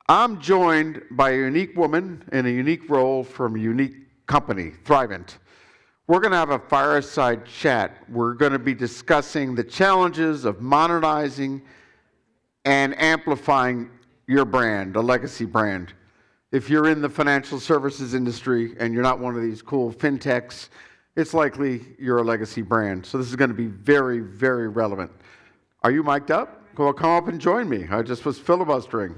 I'm joined by a unique woman in a unique role from a unique company, Thrivent. We're going to have a fireside chat. We're going to be discussing the challenges of modernizing and amplifying your brand, a legacy brand. If you're in the financial services industry and you're not one of these cool fintechs, it's likely you're a legacy brand. So this is going to be very, very relevant. Are you mic'd up? Well, come up and join me. I just was filibustering.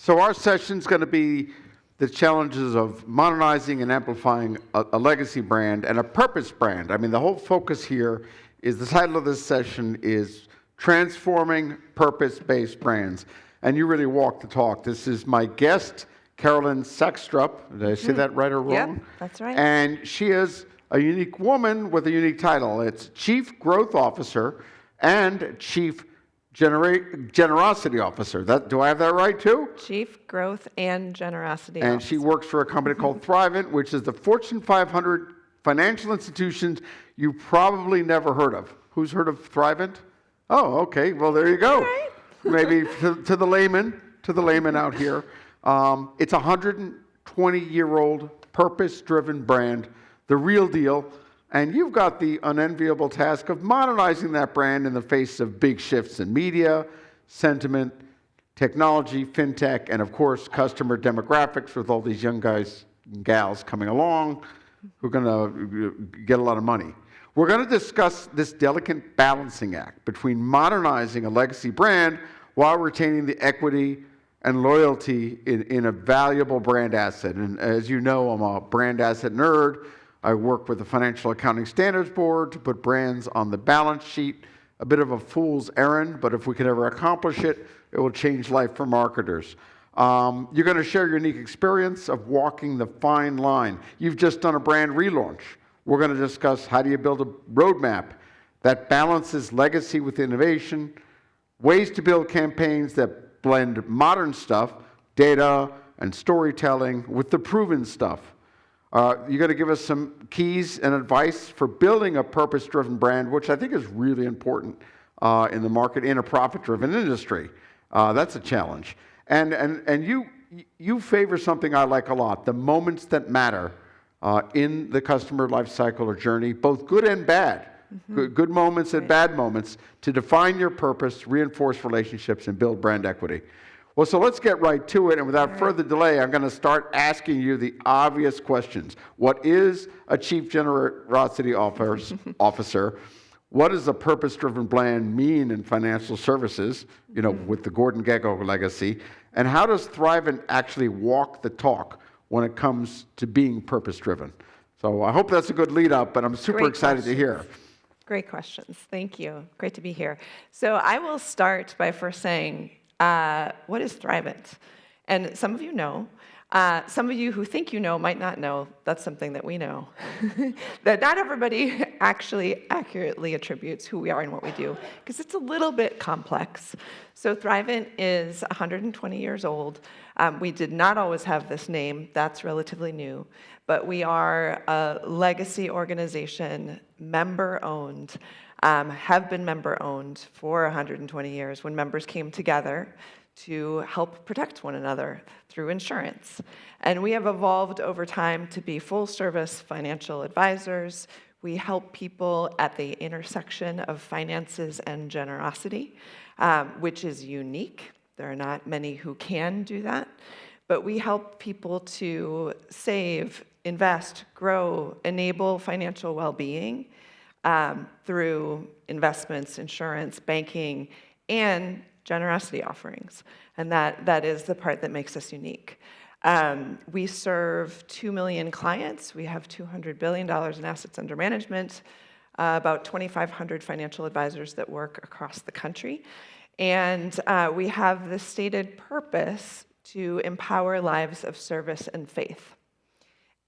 So our session's going to be the challenges of modernizing and amplifying a legacy brand and a purpose brand. I mean, the whole focus here is, the title of this session is Transforming Purpose-Based Brands. And you really walk the talk. This is my guest, Carolyn Saxtrup. Did I say that right or wrong? Yep, that's right. And she is a unique woman with a unique title. It's Chief Growth Officer and Chief Generosity Officer. Do I have that right too? Chief Growth and Generosity And Officer. she works for a company called Thrivent, which is the Fortune 500 financial institutions you probably never heard of. Who's heard of Thrivent? Oh, okay. Well, there you go. All right. Maybe to the layman out here. It's a 120-year-old purpose-driven brand, the real deal. And you've got the unenviable task of modernizing that brand in the face of big shifts in media, sentiment, technology, fintech, and of course, customer demographics with all these young guys and gals coming along who are going to get a lot of money. We're going to discuss this delicate balancing act between modernizing a legacy brand while retaining the equity and loyalty in a valuable brand asset. And as you know, I'm a brand asset nerd. I work with the Financial Accounting Standards Board to put brands on the balance sheet. A bit of a fool's errand, but if we can ever accomplish it, it will change life for marketers. You're going to share your unique experience of walking the fine line. You've just done a brand relaunch. We're going to discuss how do you build a roadmap that balances legacy with innovation, ways to build campaigns that blend modern stuff, data and storytelling, with the proven stuff. You're going to give us some keys and advice for building a purpose-driven brand, which I think is really important in the market in a profit-driven industry. That's a challenge. And you favor something I like a lot, the moments that matter in the customer life cycle or journey, both good and bad. Good moments and bad moments, to define your purpose, reinforce relationships, and build brand equity. Well, so let's get right to it, and without further delay, I'm going to start asking you the obvious questions. What is a Chief Generosity Officer? What does a purpose-driven brand mean in financial services, with the Gordon Gekko legacy? And how does Thrivent actually walk the talk when it comes to being purpose-driven? So I hope that's a good lead-up, but I'm super excited to hear. Great questions. Thank you. Great to be here. So I will start by first saying, what is Thrivent? And some of you know. Some of you who think you know might not know. That's something that we know. That not everybody actually accurately attributes who we are and what we do, because it's a little bit complex. So Thrivent is 120 years old. We did not always have this name. That's relatively new. But we are a legacy organization, member-owned, have been member-owned for 120 years when members came together to help protect one another through insurance. And we have evolved over time to be full-service financial advisors. We help people at the intersection of finances and generosity, which is unique. There are not many who can do that. But we help people to save, invest, grow, enable financial well-being through investments, insurance, banking, and generosity offerings. And that is the part that makes us unique. We serve 2 million clients. We have $200 billion in assets under management, about 2,500 financial advisors that work across the country. And we have the stated purpose to empower lives of service and faith.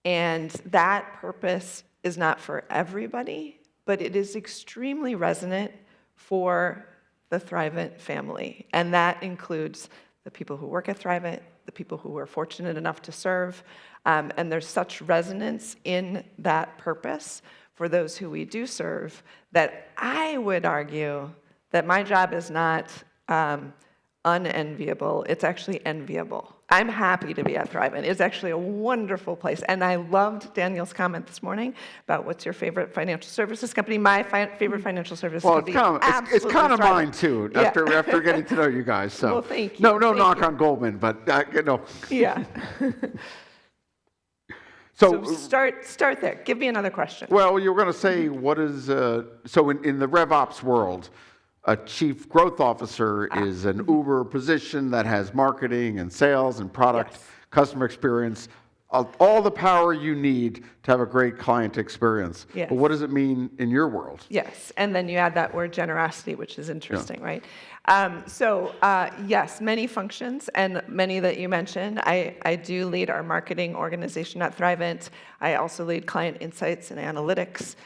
And that purpose is not for everybody, but it is extremely resonant for the Thrivent family. And that includes the people who work at Thrivent, the people who we're fortunate enough to serve. And there's such resonance in that purpose for those who we do serve that I would argue that my job is not unenviable. It's actually enviable. I'm happy to be at Thrivent. It's actually a wonderful place. And I loved Daniel's comment this morning about what's your favorite financial services company. My favorite financial services Well, company. it's kind of Thrivent. mine too. Yeah. After getting to know you guys. So Well, thank you. no Thank knock you. on Goldman, but Yeah. So, So start there. Give me another question. well, you were going to say what is so in the RevOps world, a chief growth officer is an uber position that has marketing and sales and product, Yes. customer experience, all the power you need to have a great client experience. Yes. But what does it mean in your world? Yes, and then you add that word generosity, which is interesting, right? Yes, many functions, and many that you mentioned. I do lead our marketing organization at Thrivent. I also lead client insights and analytics.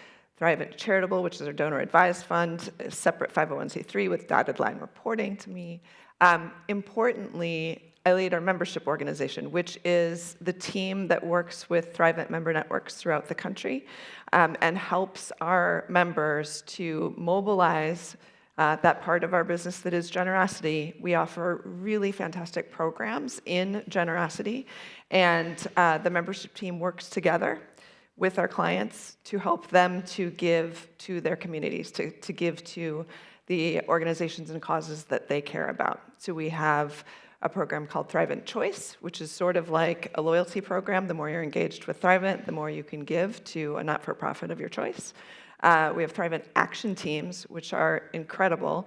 Thrivent Charitable, which is our donor-advised fund, a separate 501c3 with dotted line reporting to me. Importantly, I lead our membership organization, which is the team that works with Thrivent member networks throughout the country and helps our members to mobilize that part of our business that is generosity. We offer really fantastic programs in generosity, and the membership team works together with our clients to help them to give to their communities, to give to the organizations and causes that they care about. So we have a program called Thrivent Choice, which is sort of like a loyalty program. The more you're engaged with Thrivent, the more you can give to a not-for-profit of your choice. We have Thrivent Action Teams, which are incredible.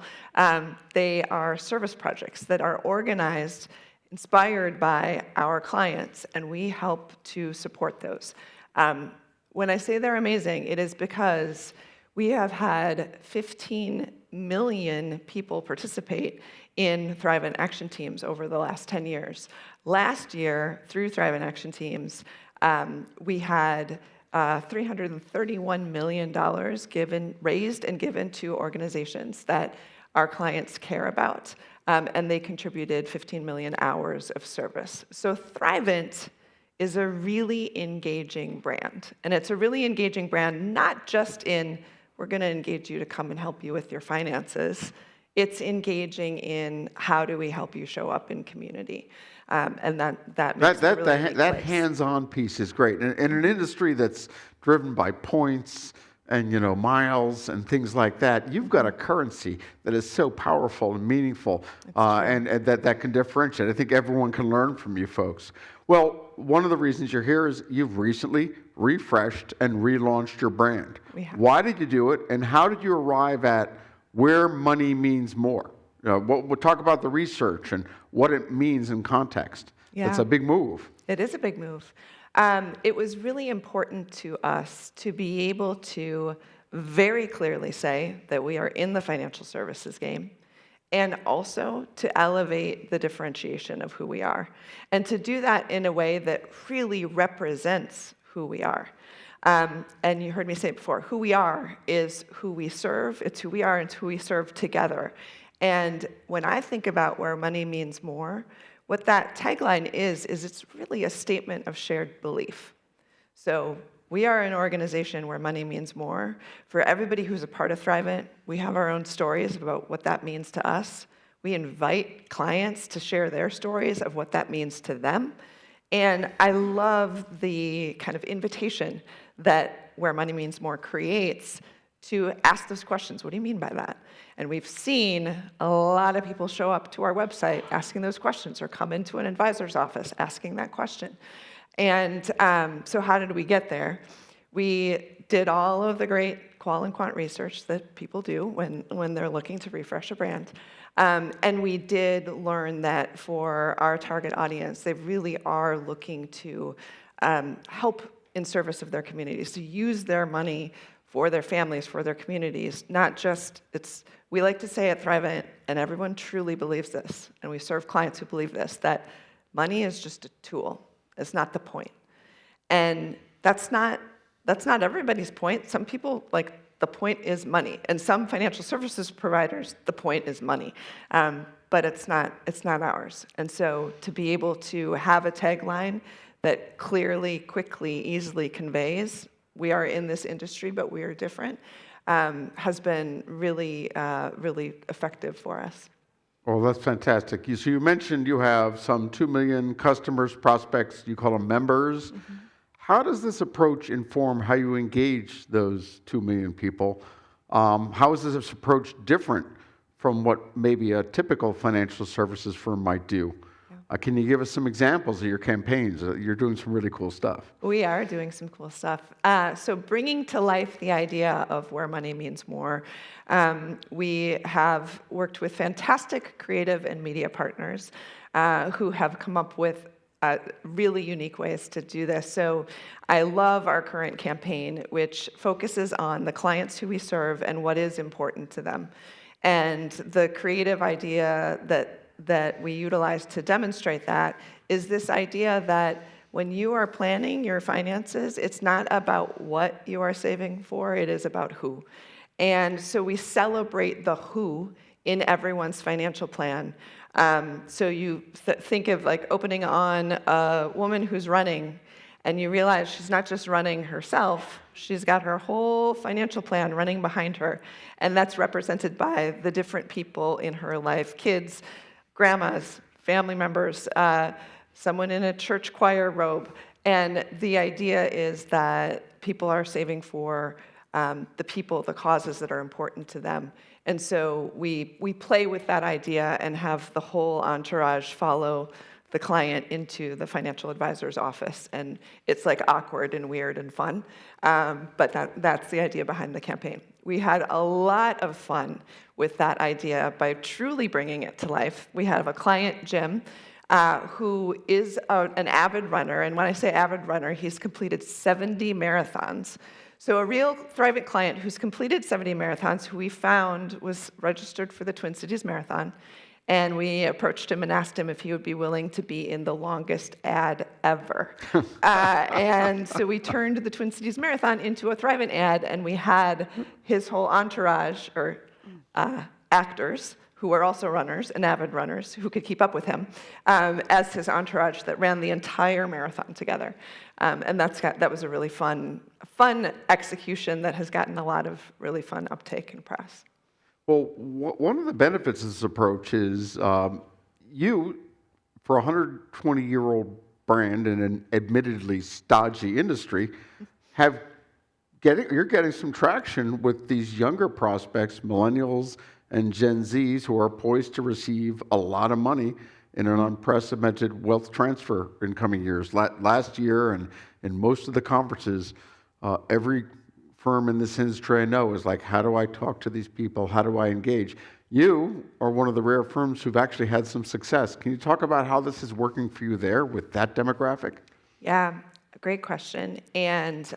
They are service projects that are organized, inspired by our clients, and we help to support those. When I say they're amazing, it is because we have had 15 million people participate in Thrivent Action Teams over the last 10 years. Last year, through Thrivent Action Teams, we had $331 million raised and given to organizations that our clients care about, and they contributed 15 million hours of service. So Thrivent is a really engaging brand, and it's a really engaging brand not just in, we're going to engage you to come and help you with your finances. It's engaging in how do we help you show up in community, and that makes it a really unique that place. hands-on piece is great. In an industry that's driven by points and miles and things like that, you've got a currency that is so powerful and meaningful, and that can differentiate. I think everyone can learn from you folks. Well, one of the reasons you're here is you've recently refreshed and relaunched your brand. We have. Why did you do it, and how did you arrive at where money means more? We'll talk about the research and what it means in context. Yeah. It's a big move. It is a big move. It was really important to us to be able to very clearly say that we are in the financial services game, and also to elevate the differentiation of who we are, and to do that in a way that really represents who we are. And you heard me say it before, who we are is who we serve. It's who we are and it's who we serve together. And when I think about where money means more, what that tagline is it's really a statement of shared belief. So we are an organization where money means more. For everybody who's a part of Thrivent, we have our own stories about what that means to us. We invite clients to share their stories of what that means to them. And I love the kind of invitation that Where Money Means More creates to ask those questions. What do you mean by that? And we've seen a lot of people show up to our website asking those questions, or come into an advisor's office asking that question. And so how did we get there? We did all of the great qual and quant research that people do when they're looking to refresh a brand. And we did learn that for our target audience, they really are looking to help in service of their communities, to use their money for their families, for their communities, not just, we like to say at Thrivent, and everyone truly believes this, and we serve clients who believe this, that money is just a tool. It's not the point. And that's not everybody's point. Some people, the point is money. And some financial services providers, the point is money. But it's not ours. And so to be able to have a tagline that clearly, quickly, easily conveys, we are in this industry, but we are different, has been really, really effective for us. Oh, that's fantastic. So you mentioned you have some 2 million customers, prospects, you call them members. How does this approach inform how you engage those 2 million people? How is this approach different from what maybe a typical financial services firm might do? Can you give us some examples of your campaigns? You're doing some really cool stuff. We are doing some cool stuff. So bringing to life the idea of where money means more, we have worked with fantastic creative and media partners who have come up with really unique ways to do this. So I love our current campaign, which focuses on the clients who we serve and what is important to them. And the creative idea that we utilize to demonstrate that is this idea that when you are planning your finances, it's not about what you are saving for, it is about who. And so we celebrate the who in everyone's financial plan. So you think of like opening on a woman who's running, and you realize she's not just running herself, she's got her whole financial plan running behind her. And that's represented by the different people in her life, kids, grandmas, family members, someone in a church choir robe. And the idea is that people are saving for the people, the causes that are important to them. And so we play with that idea and have the whole entourage follow the client into the financial advisor's office. And it's like awkward and weird and fun, but that's the idea behind the campaign. We had a lot of fun with that idea by truly bringing it to life. We have a client, Jim, who is an avid runner. And when I say avid runner, he's completed 70 marathons. So a real Thrivent client who's completed 70 marathons, who we found was registered for the Twin Cities Marathon. And we approached him and asked him if he would be willing to be in the longest ad ever. And so we turned the Twin Cities Marathon into a Thrivent ad, and we had his whole entourage, or actors, who were also runners and avid runners, who could keep up with him, as his entourage that ran the entire marathon together. And that was a really fun execution that has gotten a lot of really fun uptake in press. Well, one of the benefits of this approach is you, for a 120-year-old brand in an admittedly stodgy industry, you're getting some traction with these younger prospects, millennials and Gen Zs, who are poised to receive a lot of money in an unprecedented wealth transfer in coming years. Last year, and in most of the conferences, every firm in this industry I know is like, how do I talk to these people? How do I engage? You are one of the rare firms who've actually had some success. Can you talk about how this is working for you there with that demographic? Yeah, great question. And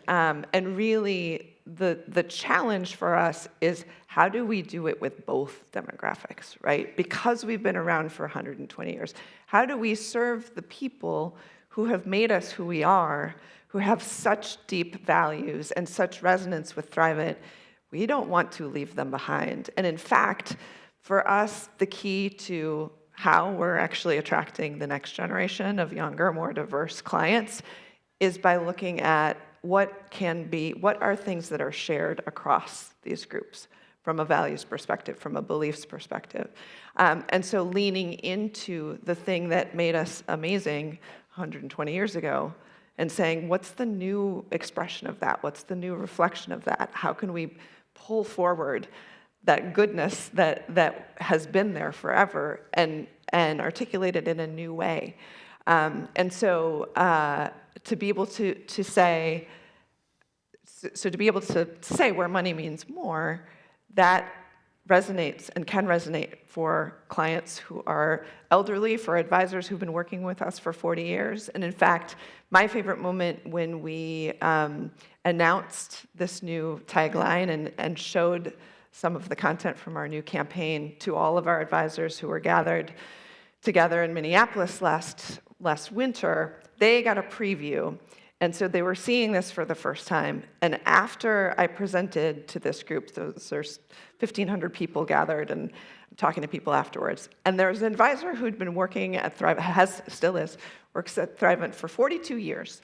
really, the challenge for us is how do we do it with both demographics, right? Because we've been around for 120 years. How do we serve the people who have made us who we are, who have such deep values and such resonance with Thrivent? We don't want to leave them behind. And in fact, for us, the key to how we're actually attracting the next generation of younger, more diverse clients is by looking at what are things that are shared across these groups from a values perspective, from a beliefs perspective. And so leaning into the thing that made us amazing 120 years ago and saying, what's the new expression of that? What's the new reflection of that? How can we pull forward that goodness that has been there forever and articulate it in a new way? And so to be able to say, where money means more, that resonates and can resonate for clients who are elderly, for advisors who've been working with us for 40 years. And in fact, my favorite moment when we announced this new tagline and showed some of the content from our new campaign to all of our advisors who were gathered together in Minneapolis last winter, they got a preview. And so they were seeing this for the first time. And after I presented to this group, there's 1,500 people gathered, and I'm talking to people afterwards. And there was an advisor who'd been working at Thrivent, works at Thrivent for 42 years.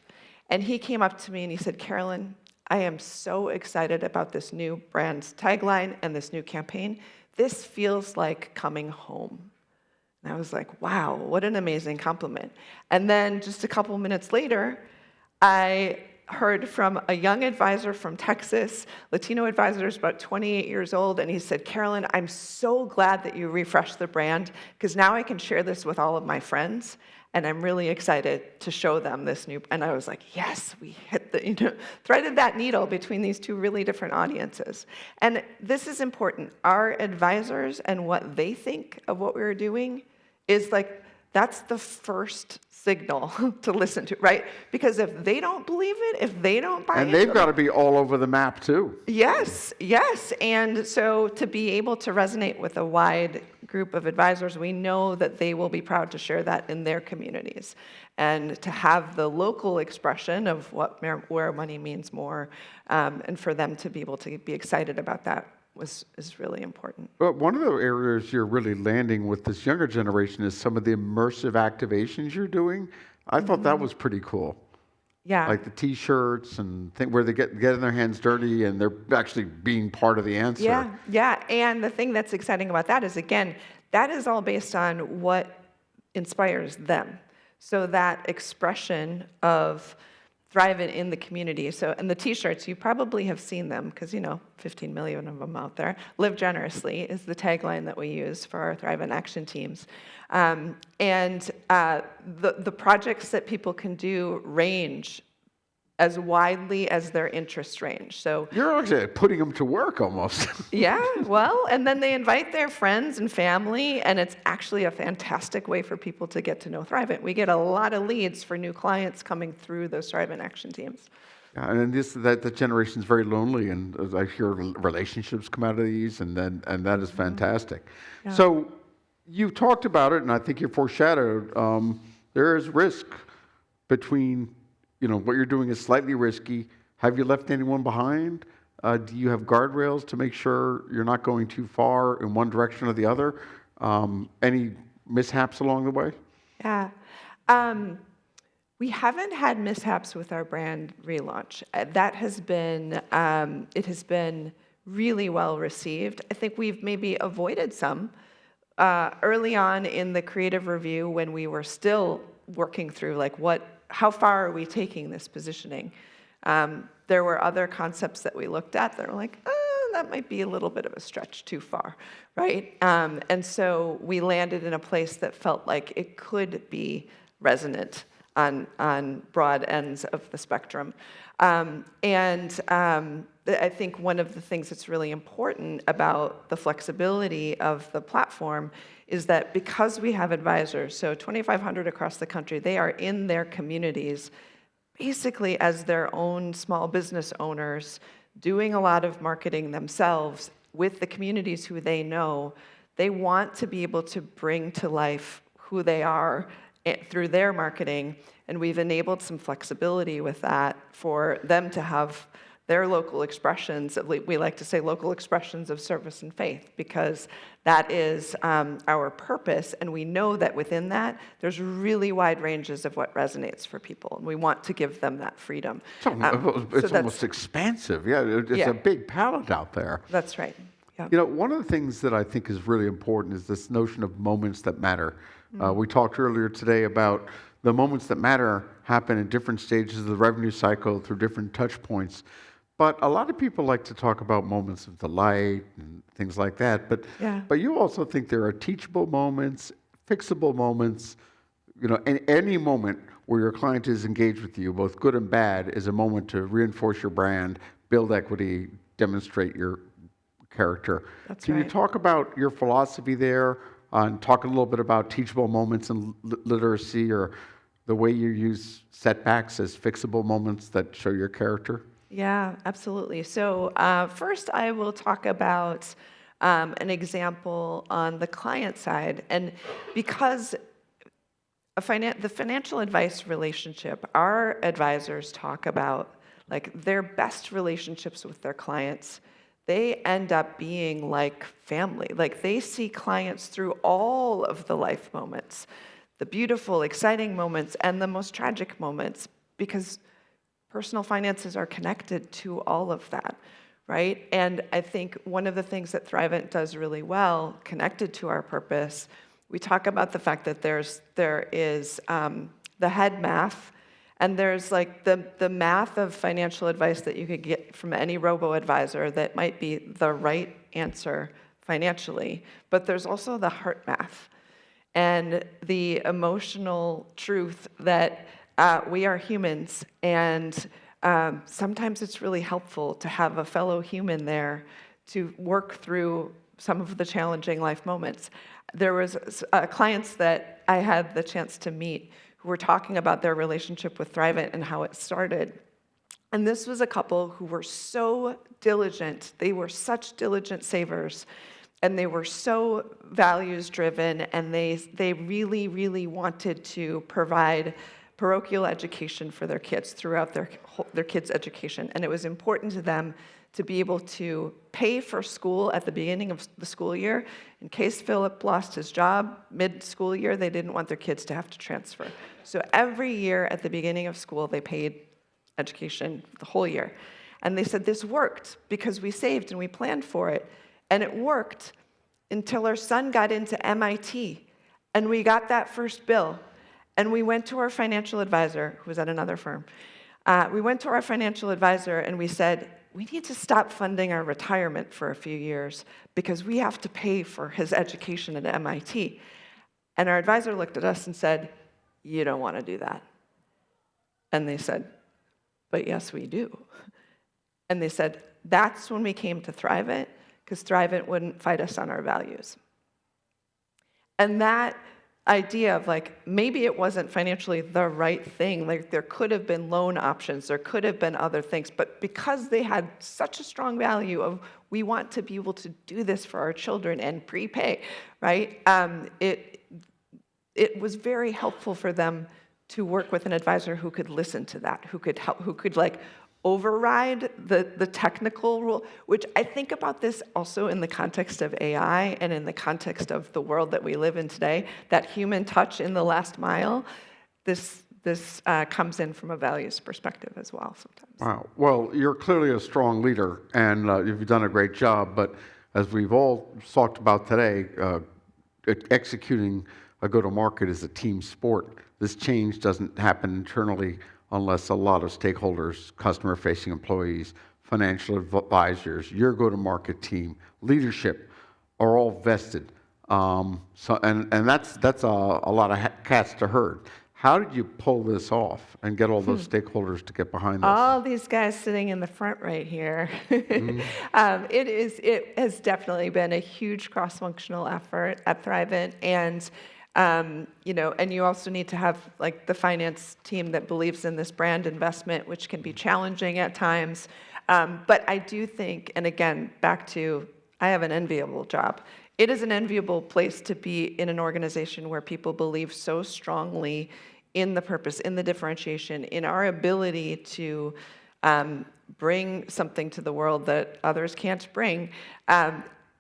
And he came up to me and he said, Carolyn, I am so excited about this new brand's tagline and this new campaign. This feels like coming home. And I was like, wow, what an amazing compliment. And then just a couple minutes later, I heard from a young advisor from Texas, Latino advisor, is about 28 years old, and he said, Carolyn, I'm so glad that you refreshed the brand, because now I can share this with all of my friends, and I'm really excited to show them this new, and I was like, yes, we hit the, threaded that needle between these two really different audiences. And this is important. Our advisors and what they think of what we were doing is like, that's the first signal to listen to, right? Because if they don't believe it, if they don't buy And into they've it, got to be all over the map too. yes, yes. And so to be able to resonate with a wide group of advisors, we know that they will be proud to share that in their communities. And to have the local expression of what where money means more, and for them to be able to be excited about that is really important. But one of the areas you're really landing with this younger generation is some of the immersive activations you're doing. I thought that was pretty cool. Yeah. Like the T-shirts and where they getting their hands dirty and they're actually being part of the answer. Yeah, yeah. And the thing that's exciting about that is, again, that is all based on what inspires them. So that expression of thriving in the community. So, and the T-shirts, you probably have seen them because, 15 million of them out there. Live generously is the tagline that we use for our Thrive in Action teams. The projects that people can do range as widely as their interest range. So You're actually putting them to work almost. yeah, well, and then they invite their friends and family, and it's actually a fantastic way for people to get to know Thrivent. We get a lot of leads for new clients coming through those Thrivent Action teams. Yeah, and that generation is very lonely, and I hear relationships come out of these, and that is fantastic. Yeah. So you talked about it, and I think you foreshadowed. There is risk between, what you're doing is slightly risky. Have you left anyone behind? Do you have guardrails to make sure you're not going too far in one direction or the other? Any mishaps along the way? Yeah. We haven't had mishaps with our brand relaunch. That has been, it has been really well received. I think we've maybe avoided some early on in the creative review when we were still working through how far are we taking this positioning? There were other concepts that we looked at that were like, that might be a little bit of a stretch too far, right? And so we landed in a place that felt like it could be resonant on broad ends of the spectrum. I think one of the things that's really important about the flexibility of the platform is that because we have advisors, so 2,500 across the country, they are in their communities basically as their own small business owners, doing a lot of marketing themselves with the communities who they know. They want to be able to bring to life who they are through their marketing, and we've enabled some flexibility with that for them to have their local expressions. We like to say local expressions of service and faith, because that is our purpose, and we know that within that, there's really wide ranges of what resonates for people, and we want to give them that freedom. It's almost expansive. Yeah, it's a big palette out there. That's right. Yeah. One of the things that I think is really important is this notion of moments that matter. We talked earlier today about the moments that matter happen in different stages of the revenue cycle through different touch points. But a lot of people like to talk about moments of delight and things like that. But you also think there are teachable moments, fixable moments, and any moment where your client is engaged with you, both good and bad, is a moment to reinforce your brand, build equity, demonstrate your character. Can you talk about your philosophy there and talk a little bit about teachable moments in literacy, or the way you use setbacks as fixable moments that show your character? Yeah, absolutely. So first I will talk about an example on the client side. And because the financial advice relationship, our advisors talk about their best relationships with their clients. They end up being like family. They see clients through all of the life moments, the beautiful, exciting moments, and the most tragic moments, because personal finances are connected to all of that, right? And I think one of the things that Thrivent does really well, connected to our purpose, we talk about the fact that there is the head math, and there's like the math of financial advice that you could get from any robo-advisor that might be the right answer financially, but there's also the heart math and the emotional truth that we are humans, and sometimes it's really helpful to have a fellow human there to work through some of the challenging life moments. There was clients that I had the chance to meet who were talking about their relationship with Thrivent and how it started. And this was a couple who were so diligent. They were such diligent savers, and they were so values-driven, and they really, really wanted to provide parochial education for their kids throughout their kids' education. And it was important to them to be able to pay for school at the beginning of the school year. In case Philip lost his job mid-school year, they didn't want their kids to have to transfer. So every year at the beginning of school, they paid education the whole year. And they said this worked because we saved and we planned for it. And it worked until our son got into MIT. And we got that first bill. And we went to our financial advisor, who was at another firm. We went to our financial advisor and we said, we need to stop funding our retirement for a few years because we have to pay for his education at MIT. And our advisor looked at us and said, you don't want to do that. And they said, but yes, we do. And they said, that's when we came to Thrivent, because Thrivent wouldn't fight us on our values. And that idea of like, maybe it wasn't financially the right thing, like there could have been loan options, there could have been other things, but because they had such a strong value of, we want to be able to do this for our children and prepay, right? It was very helpful for them to work with an advisor who could listen to that, who could help, who could like override the technical rule, which I think about this also in the context of AI and in the context of the world that we live in today, that human touch in the last mile, this comes in from a values perspective as well sometimes. Wow. Well, you're clearly a strong leader, and you've done a great job. But as we've all talked about today, executing a go-to-market is a team sport. This change doesn't happen internally unless a lot of stakeholders, customer-facing employees, financial advisors, your go-to-market team, leadership are all vested. And that's a lot of cats to herd. How did you pull this off and get all those stakeholders to get behind this? All these guys sitting in the front right here. It has definitely been a huge cross-functional effort at Thrivent, and and you also need to have like the finance team that believes in this brand investment, which can be challenging at times. But I do think, and again, back to, I have an enviable job. It is an enviable place to be in an organization where people believe so strongly in the purpose, in the differentiation, in our ability to bring something to the world that others can't bring.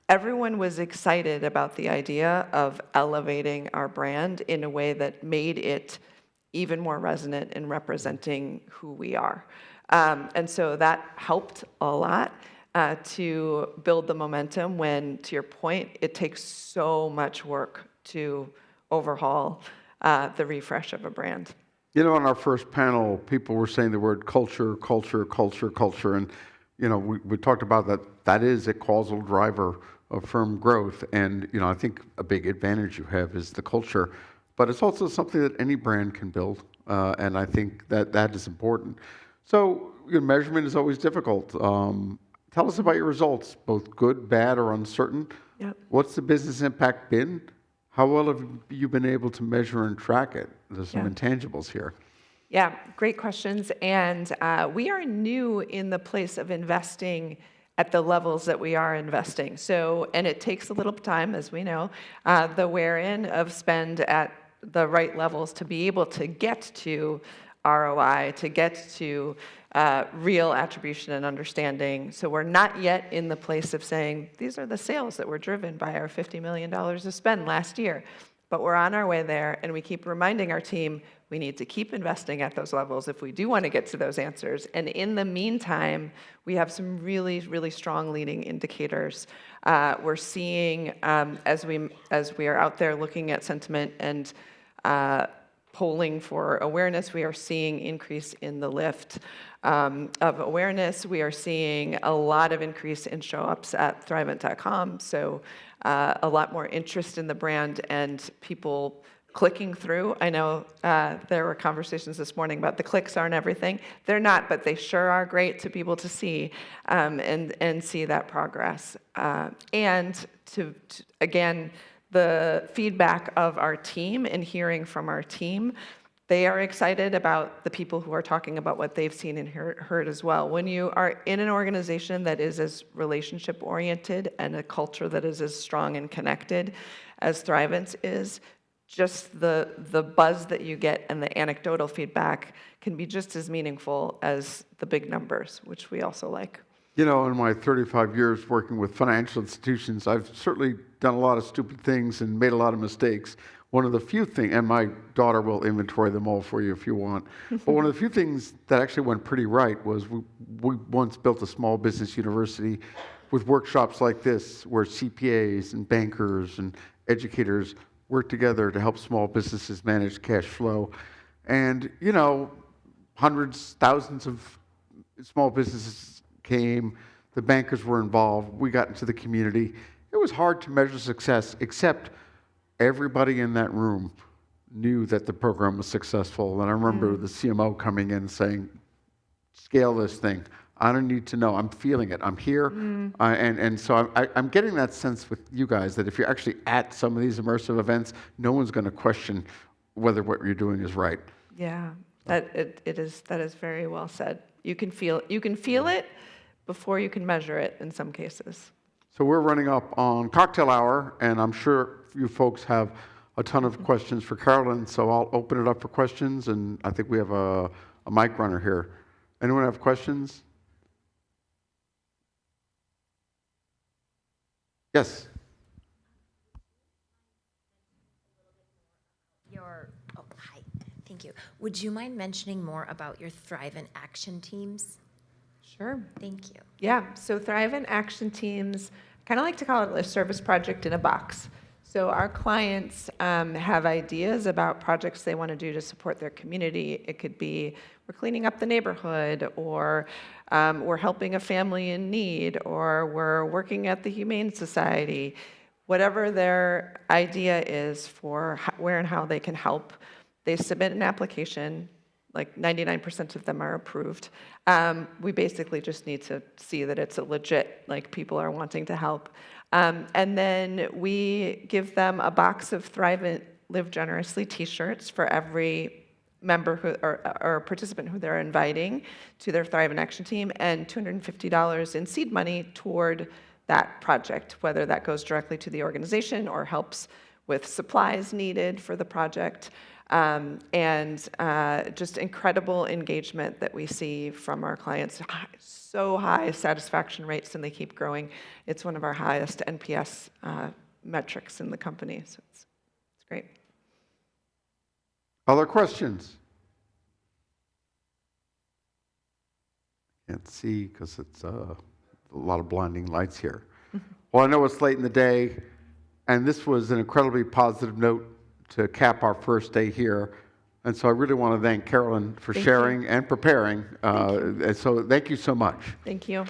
Everyone was excited about the idea of elevating our brand in a way that made it even more resonant in representing who we are. And so that helped a lot to build the momentum when, to your point, it takes so much work to overhaul the refresh of a brand. You know, on our first panel, people were saying the word culture, culture, culture, culture. And, we talked about that is a causal driver of firm growth. And, I think a big advantage you have is the culture, but it's also something that any brand can build. And I think that is important. So measurement is always difficult. Tell us about your results, both good, bad, or uncertain. Yep. What's the business impact been? How well have you been able to measure and track it? There's some intangibles here. Yeah, great questions. And we are new in the place of investing at the levels that we are investing. So, and it takes a little time, as we know, the wear-in of spend at the right levels to be able to get to ROI, to get to real attribution and understanding. So we're not yet in the place of saying, these are the sales that were driven by our $50 million of spend last year. but we're on our way there, and we keep reminding our team we need to keep investing at those levels if we do want to get to those answers. And in the meantime, we have some really, really strong leading indicators. We're seeing, as we are out there looking at sentiment and polling for awareness, we are seeing increase in the lift of awareness. We are seeing a lot of increase in show-ups at Thrivent.com, so a lot more interest in the brand and people clicking through. I know there were conversations this morning about the clicks aren't everything. They're not, but they sure are great to be able to see and see that progress. And to again, the feedback of our team and hearing from our team, they are excited about the people who are talking about what they've seen and heard as well. When you are in an organization that is as relationship-oriented and a culture that is as strong and connected as Thrivent's is, just the buzz that you get and the anecdotal feedback can be just as meaningful as the big numbers, which we also like. You know, in my 35 years working with financial institutions, I've certainly done a lot of stupid things and made a lot of mistakes. One of the few things, and my daughter will inventory them all for you if you want, but one of the few things that actually went pretty right was we once built a small business university with workshops like this where CPAs and bankers and educators work together to help small businesses manage cash flow. And, you know, hundreds, thousands of small businesses came, the bankers were involved, we got into the community. It was hard to measure success, except everybody in that room knew that the program was successful. And I remember the CMO coming in and saying, scale this thing. I don't need to know. I'm feeling it. I'm here. And so I'm getting that sense with you guys that if you're actually at some of these immersive events, no one's going to question whether what you're doing is right. Yeah, that is very well said. You can feel it before you can measure it in some cases. So we're running up on cocktail hour, and I'm sure you folks have a ton of questions for Carolyn, so I'll open it up for questions, and I think we have a mic runner here. Anyone have questions? Yes. Hi, thank you. Would you mind mentioning more about your Thrivent action teams? Sure. Thank you. Yeah, so Thrivent action teams, kind of like to call it a service project in a box. So our clients have ideas about projects they want to do to support their community. It could be we're cleaning up the neighborhood, or we're helping a family in need, or we're working at the Humane Society. Whatever their idea is for where and how they can help, they submit an application. Like 99% of them are approved. We basically just need to see that it's a legit, like people are wanting to help. And then we give them a box of Thrivent Live Generously t-shirts for every member who, or participant who they're inviting to their Thrivent Action Team, and $250 in seed money toward that project, whether that goes directly to the organization or helps with supplies needed for the project. And just incredible engagement that we see from our clients. So high satisfaction rates, and they keep growing. It's one of our highest NPS metrics in the company, so it's great. Other questions? Can't see because it's a lot of blinding lights here. Well, I know it's late in the day, and this was an incredibly positive note to cap our first day here. And so I really want to thank Carolyn for sharing and preparing. And so thank you so much. Thank you.